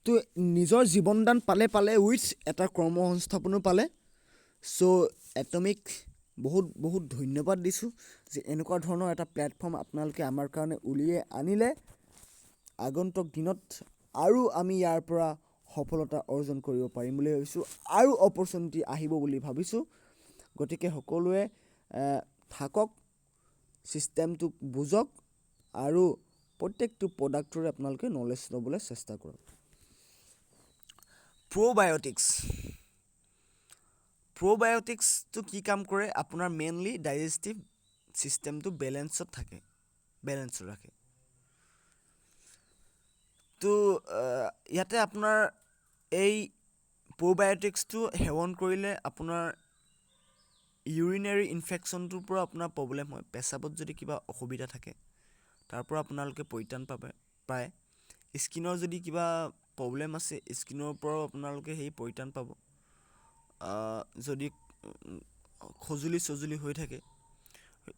তো নিজৰ জীৱনদান পালে উইথ এটা কৰ্মসংস্থাপনো পালে। চ' এটমিক বহুত ধন্যবাদ দিছোঁ যে এনেকুৱা ধৰণৰ এটা প্লেটফৰ্ম আপোনালোকে আমাৰ কাৰণে উলিয়াই আনিলে। আগন্তুক দিনত আৰু আমি ইয়াৰ পৰা সফলতা অৰ্জন কৰিব পাৰিম বুলি ভাবিছোঁ, আৰু অপৰচুনিটি আহিব বুলি ভাবিছোঁ। গতিকে সকলোৱে থাকক, ছিষ্টেমটোক বুজক আৰু প্ৰত্যেকটো প্ৰডাক্টৰে আপোনালোকে নলেজ ল'বলৈ চেষ্টা কৰক। প্ৰ'বায়'টিক্সটো কি কাম কৰে? আপোনাৰ মেইনলি ডাইজেষ্টিভ ছিষ্টেমটো বেলেঞ্চত ৰাখে। তো ইয়াতে আপোনাৰ এই প্ৰ'বায়'টিক্সটো সেৱন কৰিলে আপোনাৰ ইউৰিনেৰী ইনফেকশ্যনটোৰ পৰা আপোনাৰ প্ৰব্লেম হয়। পেচাবত যদি কিবা অসুবিধা থাকে তাৰ পৰা আপোনালোকে পৰিত্ৰাণ পায়। স্কিনৰ যদি কিবা প্ৰব্লেম আছে, স্কিনৰ পৰাও আপোনালোকে সেই পৰিত্ৰাণ পাব। যদি খজুলি হৈ থাকে,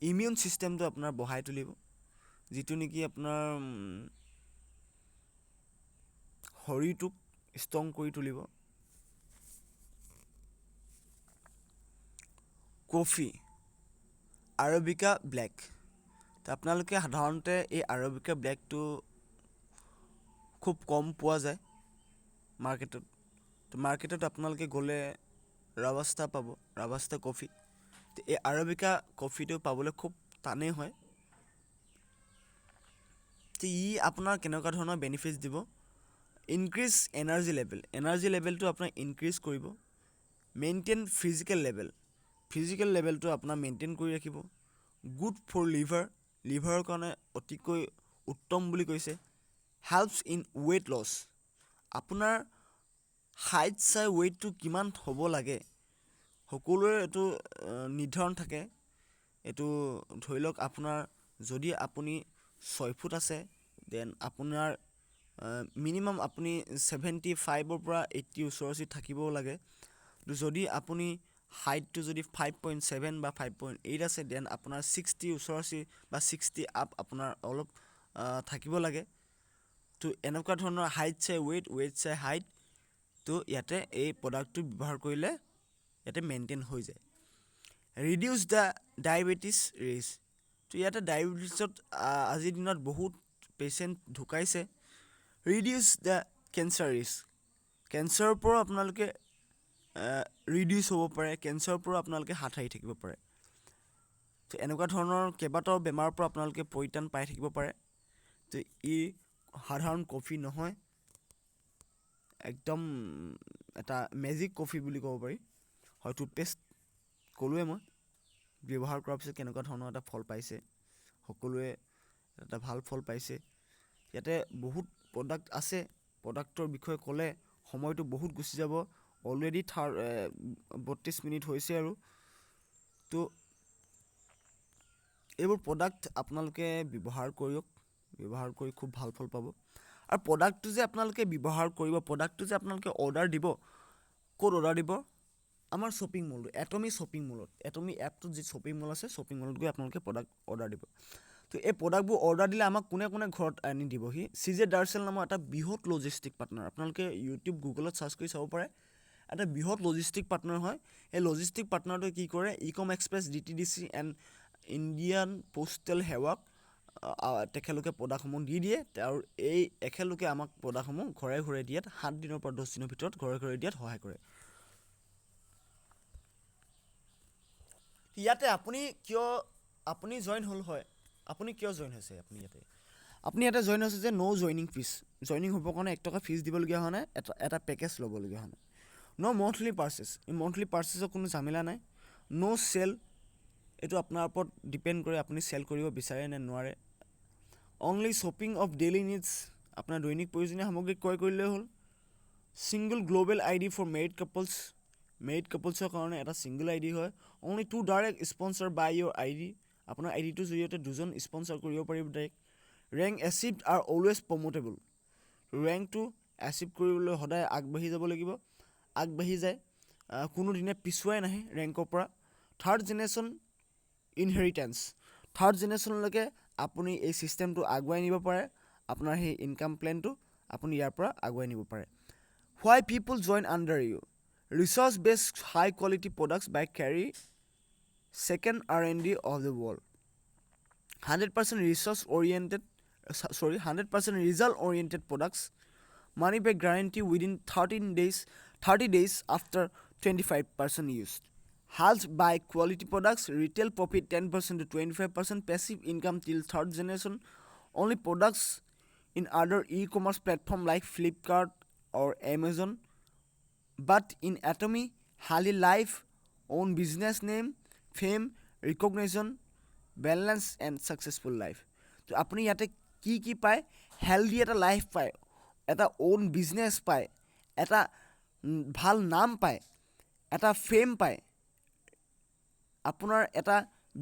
ইমিউন ছিষ্টেমটো আপোনাৰ বঢ়াই তুলিব, যিটো নেকি আপোনাৰ শৰীৰটোক ষ্ট্ৰং কৰি তুলিব। Coffee arabica black. তো আপোনালোকে সাধাৰণতে এই আৰবিকা ব্লেকটো খুব কম পোৱা যায় মাৰ্কেটত। তো মাৰ্কেটত আপোনালোকে গ'লে ৰাবাস্তা পাব, ৰাবাস্তা কফি। তো এই আৰবিকা কফিটো পাবলৈ খুব টানেই হয়। তো ই আপোনাৰ কেনেকুৱা ধৰণৰ বেনিফিটছ দিব, ইনক্ৰিজ এনাৰ্জি লেভেল, এনাৰ্জি লেভেলটো আপোনাৰ ইনক্ৰিজ কৰিব, মেইনটেইন ফিজিকেল লেভেলটো আপোনাৰ মেইনটেইন কৰি ৰাখিব, গুড ফৰ লিভাৰৰ কাৰণে অতিকৈ উত্তম বুলি কৈছে, হেল্পছ ইন ৱেইট লছ, আপোনাৰ হাইট চাই ৱেইটটো কিমান হ'ব লাগে সকলোৰে এইটো নিৰ্ধাৰণ থাকে। এইটো ধৰি লওক আপোনাৰ যদি আপুনি 6 ফুট আছে দেন আপোনাৰ মিনিমাম আপুনি 75ৰ পৰা 80 ওচৰা-ওচৰি থাকিবও লাগে। যদি আপুনি হাইটটো যদি 5.7 বা 5.8 আছে দেন আপোনাৰ 60 ওচৰা-ওচৰি বা 60 আপ আপোনাৰ অলপ থাকিব লাগে। তো এনেকুৱা ধৰণৰ হাইট চাই ৱেইট চাই হাইট, তো ইয়াতে এই প্ৰডাক্টটো ব্যৱহাৰ কৰিলে ইয়াতে মেইনটেইন হৈ যায়। ৰিডিউচ দ্য ডায়েবেটিছ ৰিস্ক, তো ইয়াতে ডায়েবেটিছত আজিৰ দিনত বহুত পেচেণ্ট ঢুকাইছে। ৰিডিউচ দ্য কেঞ্চাৰ ৰিস্ক, কেঞ্চাৰৰ পৰাও আপোনালোকে ৰিডিউচ হ'ব পাৰে, কেঞ্চাৰৰ পৰাও আপোনালোকে হাত সাৰি থাকিব পাৰে। তো এনেকুৱা ধৰণৰ কেইবাটাও বেমাৰৰ পৰা আপোনালোকে পৰিত্ৰাণ পাই থাকিব পাৰে। তো ই সাধাৰণ কফি নহয়, একদম এটা মেজিক কফি বুলি ক'ব পাৰি। হয়, টুথপেষ্ট ক'লোৱে মই ব্যৱহাৰ কৰাৰ পিছত কেনেকুৱা ধৰণৰ এটা ফল পাইছে, সকলোৱে এটা ভাল ফল পাইছে। ইয়াতে বহুত প্ৰডাক্ট আছে, প্ৰডাক্টৰ বিষয়ে ক'লে সময়টো বহুত গুচি যাব। অলৰেডি 32 মিনিট হৈছে আৰু। তো এইবোৰ প্ৰডাক্ট আপোনালোকে ব্যৱহাৰ কৰক, ব্যৱহাৰ কৰি খুব ভাল ফল পাব। আৰু প্ৰডাক্টটো যে আপোনালোকে ব্যৱহাৰ কৰিব, প্ৰডাক্টটো যে আপোনালোকে অৰ্ডাৰ দিব, ক'ত অৰ্ডাৰ দিব, আমাৰ শ্বপিং মলটো এটমি শ্বপিং মলত, এটমি এপটোত যি শ্বপিং মল আছে শ্বপিং মলত গৈ আপোনালোকে প্ৰডাক্ট অৰ্ডাৰ দিব। তো এই প্ৰডাক্টবোৰ অৰ্ডাৰ দিলে আমাক কোনে ঘৰত আনি দিবহি, CJ ডাৰ্চেল নামৰ এটা বৃহৎ লজিষ্টিক পাৰ্টনাৰ, আপোনালোকে ইউটিউব গুগলত চাৰ্চ কৰি চাব পাৰে, এটা বৃহৎ লজিষ্টিক পাৰ্টনাৰ হয়। এই লজিষ্টিক পাৰ্টনাৰটোৱে কি কৰে, Ecom Express, DTDC and Indian postal সেৱাক তেখেতলোকে প্ৰডাক্টসমূহ দি দিয়ে, আৰু এই এখেতলোকে আমাক প্ৰডাক্টসমূহ ঘৰে ঘৰে দিয়াত 7 দিনৰ পৰা 10 দিনৰ ভিতৰত ঘৰে ঘৰে দিয়াত সহায় কৰে। ইয়াতে আপুনি জইন হ'ল, হয় আপুনি কিয় জইন হৈছে, আপুনি ইয়াতে জইন হৈছে যে ন' জইনিং ফিজ, জইনিং হ'বৰ কাৰণে 1 টকা ফিজ দিবলগীয়া হোৱা নাই, এটা পেকেজ ল'বলগীয়া হোৱা নাই, ন' মন্থলি পাৰ্চেছ, এই মন্থলি পাৰ্চেছৰ কোনো ঝামেলা নাই, ন' চেল, এইটো আপোনাৰ ওপৰত ডিপেণ্ড কৰে আপুনি চেল কৰিব বিচাৰে নে নোৱাৰে। Only shopping of daily needs, আপোনাৰ দৈনিক প্ৰয়োজনীয় সামগ্ৰী ক্ৰয় কৰিলেই হ'ল। Single global ID for married কাপলছৰ কাৰণে এটা ছিংগল ID হয়। Only 2 direct sponsor by your ID, আপোনাৰ আইডিটোৰ জৰিয়তে 2জন স্পনচাৰ কৰিব পাৰিব direct. Rank achieved are always promotable, ৰেংকটো এচিভ কৰিবলৈ সদায় আগবাঢ়ি যাব লাগিব, আগবাঢ়ি যায়, কোনোদিনে পিছুৱাই নাহে ৰেংকৰ পৰা। থাৰ্ড জেনেৰেশ্যন ইনহেৰিটেন্স, থাৰ্ড জেনেৰেশ্যনলৈকে আপুনি এই ছিষ্টেমটো আগুৱাই নিব পাৰে, আপোনাৰ সেই ইনকাম প্লেনটো আপুনি ইয়াৰ পৰা আগুৱাই নিব পাৰে। Why people join under you, research based high quality products by KERI second R&D of the world, 100% result oriented products, money back guarantee within 30 days after 25% used, helped by quality products, retail profit 10% to 25%, passive income till third generation, only products in other e-commerce platform like Flipkart or Amazon, but in Atomy highly life, own business name, fame, recognition, balance and successful life. তো আপুনি ইয়াতে কি পায়, হেল্ডি এটা লাইফ পায়, এটা অ'ন বিজনেছ পায়, এটা ভাল নাম পায়, এটা ফেম পায়, আপোনাৰ এটা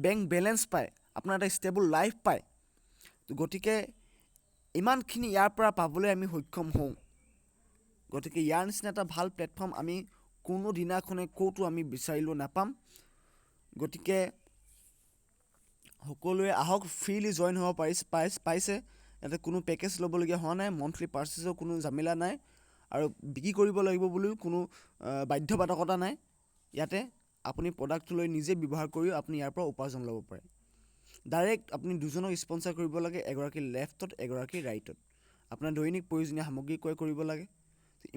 বেংক বেলেঞ্চ পায়, আপোনাৰ এটা ষ্টেবল লাইফ পায়। তো গতিকে ইমানখিনি ইয়াৰ পৰা পাবলৈ আমি সক্ষম হওঁ। গতিকে ইয়াৰ নিচিনা এটা ভাল প্লেটফৰ্ম আমি কোনো দিনাখনে ক'তো আমি বিচাৰিলেও নাপাম। গতিকে সকলোৱে আহক, ফ্ৰীলি জইন হ'ব পাইছে, ইয়াতে কোনো পেকেজ ল'বলগীয়া হোৱা নাই, মন্থলি পাৰ্চেছৰ কোনো জামেলা নাই, আৰু বিক্ৰী কৰিব লাগিব বুলিও কোনো বাধ্যবাধকতা নাই। ইয়াতে আপুনি প্ৰডাক্টটো লৈ নিজে ব্যৱহাৰ কৰিও আপুনি ইয়াৰ পৰা উপাৰ্জন ল'ব পাৰে। ডাইৰেক্ট আপুনি দুজনক স্পনচাৰ কৰিব লাগে, এগৰাকী লেফ্টত এগৰাকী ৰাইটত। আপোনাৰ দৈনিক প্ৰয়োজনীয় সামগ্ৰী ক্ৰয় কৰিব লাগে।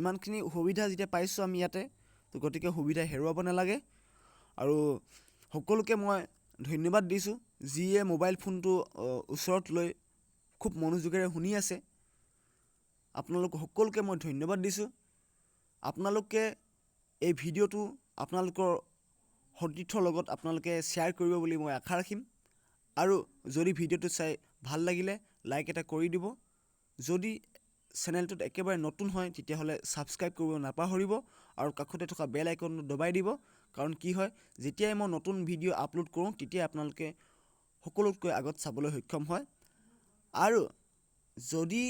ইমানখিনি সুবিধা যেতিয়া পাইছোঁ আমি ইয়াতে, তো গতিকে সুবিধা হেৰুৱাব নালাগে। আৰু সকলোকে মই ধন্যবাদ দিছোঁ যিয়ে মোবাইল ফোনটো ওচৰত লৈ খুব মনোযোগেৰে শুনি আছে। আপোনালোক সকলোকে মই ধন্যবাদ দিছোঁ। আপোনালোকে এই ভিডিঅ'টো আপোনালোকৰ সতীৰ্থৰ লগত আপোনালোকে শ্বেয়াৰ কৰিব বুলি মই আশা ৰাখিম। আৰু যদি ভিডিঅ'টো চাই ভাল লাগিলে লাইক এটা কৰি দিব। যদি চেনেলটোত একেবাৰে নতুন হয় তেতিয়াহ'লে ছাবস্ক্ৰাইব কৰিব নাপাহৰিব আৰু কাষতে থকা বেল আইকনটো দবাই দিব। কাৰণ কি হয়, যেতিয়াই মই নতুন ভিডিঅ' আপলোড কৰোঁ তেতিয়াই আপোনালোকে সকলোতকৈ আগত চাবলৈ সক্ষম হয়। আৰু যদি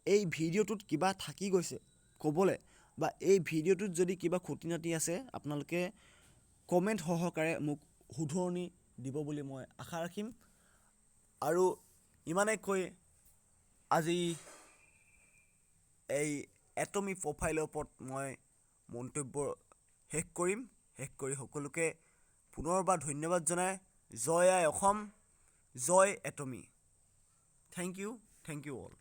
এই ভিডিঅ'টোত কিবা থাকি গৈছে ক'বলৈ, বা এই ভিডিঅ'টোত যদি কিবা খুঁটি নাটি আছে, আপোনালোকে কমেণ্ট সহকাৰে মোক শুধৰণি দিব বুলি মই আশা ৰাখিম। আৰু ইমানে কৈ আজি এই এটমি প্ৰফাইলৰ ওপৰত মই মন্তব্য শেষ কৰিম। শেষ কৰি সকলোকে পুনৰবাৰ ধন্যবাদ জনাই জয় আই অসম, জয় এটমি। Thank you all.